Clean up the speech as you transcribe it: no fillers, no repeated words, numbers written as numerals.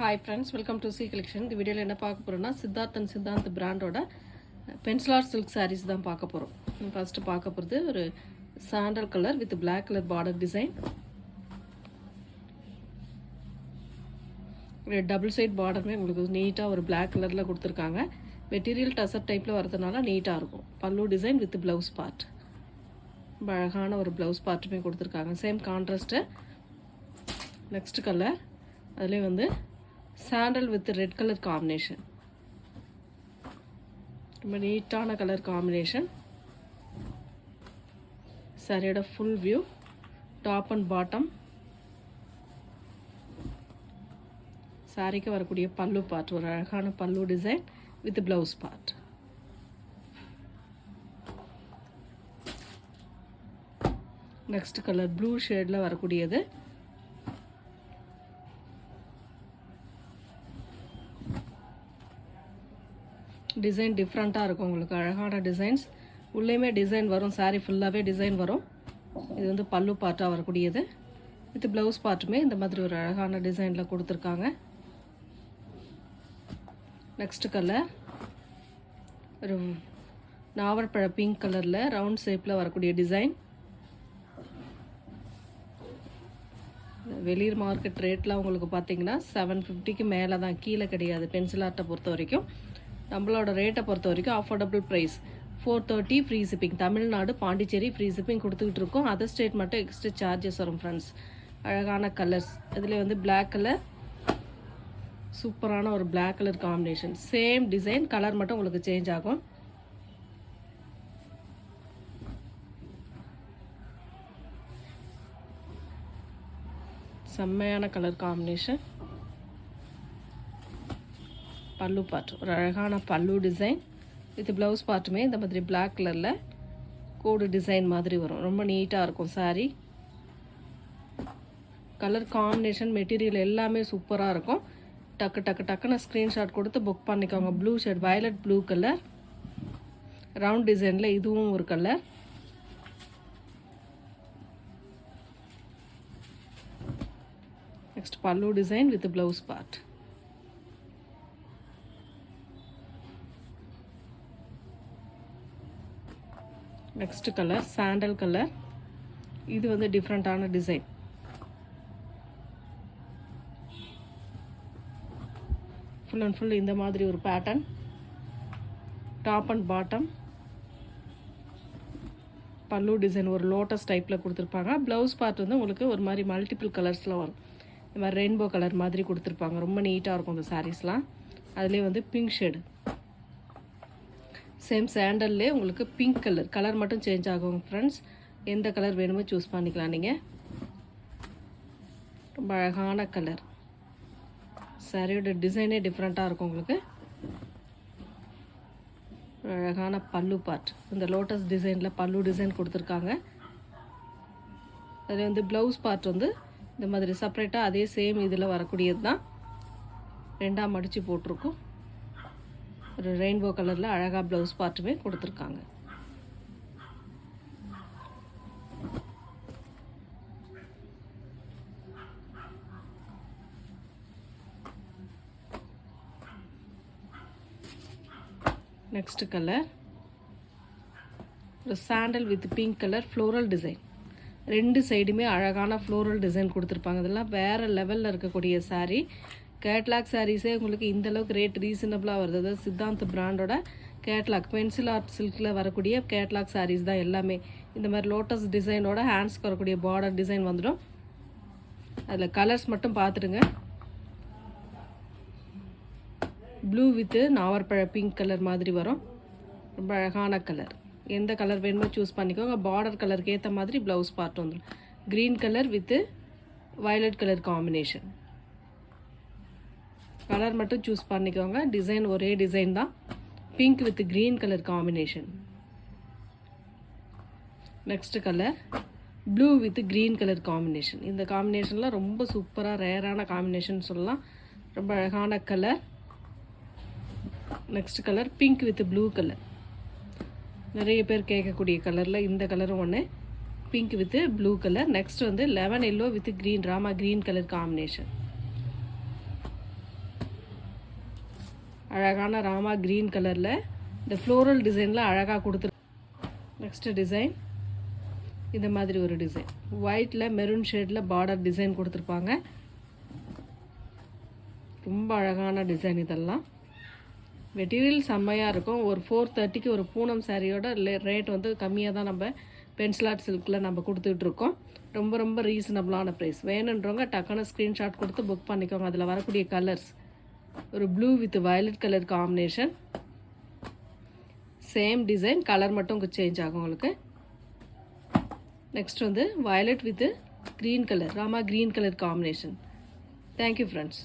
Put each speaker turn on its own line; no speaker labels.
Hi friends, welcome to C Collection. இந்த வீடியோவில் என்ன பார்க்க போகிறோம்னா சித்தாந்த் பிராண்டோட பென்சிலார் சில்க் sarees தான் பார்க்க போகிறோம். ஃபர்ஸ்ட் பார்க்க போகிறது ஒரு sandal colour with black colour border design. ஒரு டபுள் சைட் பார்டருமே உங்களுக்கு நீட்டாக ஒரு black கலரில் கொடுத்துருக்காங்க. மெட்டீரியல் டசர் டைப்பில் வரதுனால நீட்டாக இருக்கும். பல்லு டிசைன் வித் ப்ளவுஸ் பார்ட். அழகான ஒரு ப்ளவுஸ் பார்ட்டுமே கொடுத்துருக்காங்க. Same contrast. நெக்ஸ்ட் கலர் அதிலே வந்து sandal with red colour combination. ரொம்ப நீட்டான கலர் காம்பினேஷன். சாரியோட full view top and bottom. சாரிக்கு வரக்கூடிய பல்லு பார்ட் ஒரு அழகான பல்லு design with blouse part. Next colour blue ஷேடில் வரக்கூடியது. டிசைன் டிஃப்ரெண்ட்டாக இருக்கும், உங்களுக்கு அழகான டிசைன்ஸ். உள்ளேயுமே டிசைன் வரும், சாரீ ஃபுல்லாகவே டிசைன் வரும். இது வந்து பல்லு பார்ட்டாக வரக்கூடியது. வித் ப்ளவுஸ் பார்ட்டுமே இந்த மாதிரி ஒரு அழகான டிசைனில் கொடுத்துருக்காங்க. நெக்ஸ்ட் கலர் ஒரு நாவற்பழ பிங்க் கலரில் ரவுண்ட் ஷேப்பில் வரக்கூடிய டிசைன். வெளியூர் மார்க்கெட் ரேட்லாம் உங்களுக்கு பார்த்தீங்கன்னா 750க்கு மேலே தான், கீழே கிடையாது. பென்சில் ஆர்ட்டை பொறுத்த வரைக்கும் நம்மளோட ரேட்டை பொறுத்த வரைக்கும் affordable price 430 free shipping. Tamil Nadu Pondicherry free shipping கொடுத்துக்கிட்டு இருக்கோம். அதர் ஸ்டேட் மட்டும் எக்ஸ்ட்ரா சார்ஜஸ் வரும் ஃப்ரெண்ட்ஸ். அழகான கலர்ஸ். இதில் வந்து பிளாக் கலர், சூப்பரான ஒரு black colour combination. Same design, colour மட்டும் உங்களுக்கு சேஞ்ச் ஆகும். செம்மையான கலர் காம்பினேஷன். பல்லு பார்ட் ஒரு அழகான பல்லு டிசைன் வித் ப்ளவுஸ் பார்ட்டுமே இந்த மாதிரி பிளாக் கலரில் கோடு டிசைன் மாதிரி வரும். ரொம்ப நீட்டாக இருக்கும் சாரீ. கலர் காம்பினேஷன் மெட்டீரியல் எல்லாமே சூப்பராக இருக்கும். டக்குன்னு ஸ்க்ரீன்ஷாட் கொடுத்து புக் பண்ணிக்கோங்க. Blue shade violet blue colour round டிசைனில் இதுவும் ஒரு கலர். நெக்ஸ்ட் பல்லு design with blouse part. Next colour sandal colour. இது வந்து டிஃப்ரெண்ட்டான டிசைன். ஃபுல் அண்ட் ஃபுல் இந்த மாதிரி ஒரு பேட்டர்ன். Top and bottom. பல்லு டிசைன் ஒரு லோட்டஸ் டைப்பில் கொடுத்துருப்பாங்க. ப்ளவுஸ் பார்ட் வந்து உங்களுக்கு ஒரு மாதிரி மல்டிபிள் கலர்ஸில் வரும். இந்த மாதிரி ரெயின்போ கலர் மாதிரி கொடுத்துருப்பாங்க. ரொம்ப நீட்டாக இருக்கும் இந்த சாரீஸ்லாம். அதுலேயே வந்து பிங்க் ஷேடு. சேம் சாண்டல்லே உங்களுக்கு பிங்க் கலர் மட்டும் சேஞ்ச் ஆகும் ஃப்ரெண்ட்ஸ். எந்த கலர் வேணுமோ சூஸ் பண்ணிக்கலாம் நீங்கள். ரொம்ப அழகான கலர். சாரியோட டிசைனே டிஃப்ரெண்ட்டாக இருக்கும் உங்களுக்கு. அழகான பல்லு பார்ட். இந்த லோட்டஸ் டிசைனில் பல்லு டிசைன் கொடுத்துருக்காங்க. அதில் வந்து ப்ளவுஸ் பார்ட் வந்து இந்த மாதிரி செப்பரேட்டாக அதே சேம் இதில் வரக்கூடியது தான். ரெண்டாக மடித்து போட்டிருக்கும். ஒரு ரெயின்போ கலரில் அழகாக ப்ளவுஸ் பார்ட்டுமே கொடுத்துருக்காங்க. நெக்ஸ்ட் கலர் ஒரு sandal with pink colour floral design. ரெண்டு சைடுமே அழகான ஃப்ளோரல் டிசைன் கொடுத்துருப்பாங்க. இதெல்லாம் வேறு லெவலில் இருக்கக்கூடிய சாரீ. கேட்லாக் சாரீஸே உங்களுக்கு இந்தளவுக்கு ரேட் ரீசனபிளாக வருது. அதாவது சித்தாந்த் பிராண்டோட கேட்லாக் பென்சில் ஆர்ட் சில்கில் வரக்கூடிய கேட்லாக் சாரீஸ் தான் எல்லாமே. இந்த மாதிரி லோட்டஸ் டிசைனோட ஹேண்ட்ஸ்க்கு வரக்கூடிய பார்டர் டிசைன் வந்துடும். அதில் கலர்ஸ் மட்டும் பார்த்துடுங்க. ப்ளூ வித்து நாவற்பழ பிங்க் கலர் மாதிரி வரும். ரொம்ப அழகான கலர். எந்த கலர் வேணுமோ சூஸ் பண்ணிக்கோங்க. பார்டர் கலருக்கு ஏற்ற மாதிரி ப்ளவுஸ் பார்ட் வந்துடும். Green colour with violet colour combination. Colour மட்டும் சூஸ் பண்ணிக்கோங்க. டிசைன் ஒரே டிசைன் தான். Pink with green colour combination. Next colour blue with green colour combination. இந்த காம்பினேஷனில் ரொம்ப சூப்பராக ரேரான காம்பினேஷன் சொல்லலாம். ரொம்ப அழகான colour. Next colour pink with blue colour. நிறைய பேர் கேட்கக்கூடிய கலரில் இந்த கலரும் ஒன்று. Pink with blue colour. Next வந்து lemon yellow with green Rama green colour combination. அழகான ராமா க்ரீன் கலரில் இந்த ஃப்ளோரல் டிசைனில் அழகாக கொடுத்துரு. நெக்ஸ்ட்டு டிசைன் இந்த மாதிரி ஒரு டிசைன் ஒயிட்டில் மெரூன் ஷேடில் பார்டர் டிசைன் கொடுத்துருப்பாங்க. ரொம்ப அழகான டிசைன். இதெல்லாம் மெட்டீரியல் செம்மையாக இருக்கும். ஒரு 430க்கு ஒரு பூனம் சாரியோட ரேட் வந்து கம்மியாக தான் நம்ம பென்சில் ஆர்ட் சில்கில் நம்ம கொடுத்துட்ருக்கோம். ரொம்ப ரொம்ப ரீசனபிளான ப்ரைஸ். வேணுன்றவங்க டக்குன்னு ஸ்க்ரீன்ஷாட் கொடுத்து புக் பண்ணிக்கோங்க. அதில் வரக்கூடிய கலர்ஸ் ஒரு blue with violet colour combination. Same design, colour மட்டும் சேஞ்ச் ஆகும் உங்களுக்கு. நெக்ஸ்ட் வந்து violet with green colour, Rama green colour combination. Thank you friends.